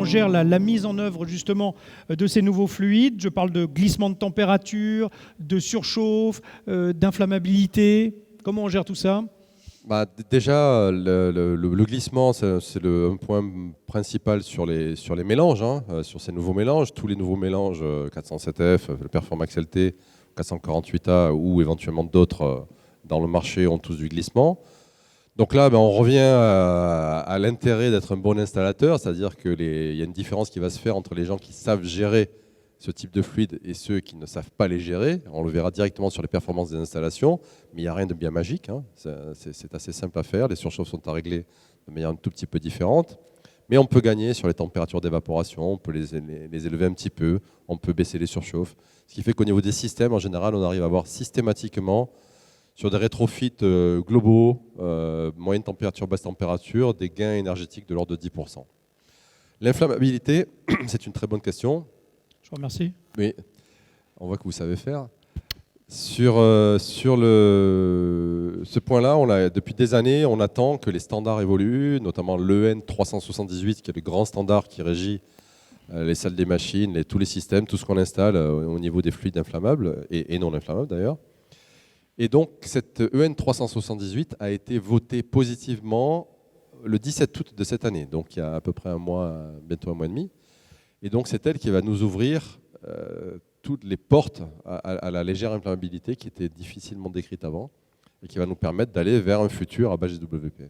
gère la mise en œuvre justement de ces nouveaux fluides? Je parle de glissement de température, de surchauffe, d'inflammabilité. Comment on gère tout ça? Bah, déjà, le glissement, c'est un point principal sur les mélanges, hein, sur ces nouveaux mélanges. Tous les nouveaux mélanges, 407F, le Performax LT, 448A ou éventuellement d'autres dans le marché ont tous du glissement. Donc là, on revient à l'intérêt d'être un bon installateur, c'est-à-dire qu'il y a une différence qui va se faire entre les gens qui savent gérer ce type de fluide et ceux qui ne savent pas les gérer. On le verra directement sur les performances des installations, mais il n'y a rien de bien magique, hein. C'est assez simple à faire. Les surchauffes sont à régler de manière un tout petit peu différente, mais on peut gagner sur les températures d'évaporation, on peut les élever un petit peu, on peut baisser les surchauffes. Ce qui fait qu'au niveau des systèmes, en général, on arrive à avoir systématiquement, sur des rétrofits globaux, moyenne température, basse température, des gains énergétiques de l'ordre de 10%. L'inflammabilité, c'est une très bonne question. Je vous remercie. Oui, on voit que vous savez faire. Sur ce point-là, depuis des années, on attend que les standards évoluent, notamment l'EN 378, qui est le grand standard qui régit les salles des machines, tous les systèmes, tout ce qu'on installe au niveau des fluides inflammables et non inflammables d'ailleurs. Et donc, cette EN 378 a été votée positivement le 17 août de cette année, donc il y a à peu près un mois, bientôt un mois et demi. Et donc, c'est elle qui va nous ouvrir toutes les portes à la légère inflammabilité qui était difficilement décrite avant et qui va nous permettre d'aller vers un futur à base GWP.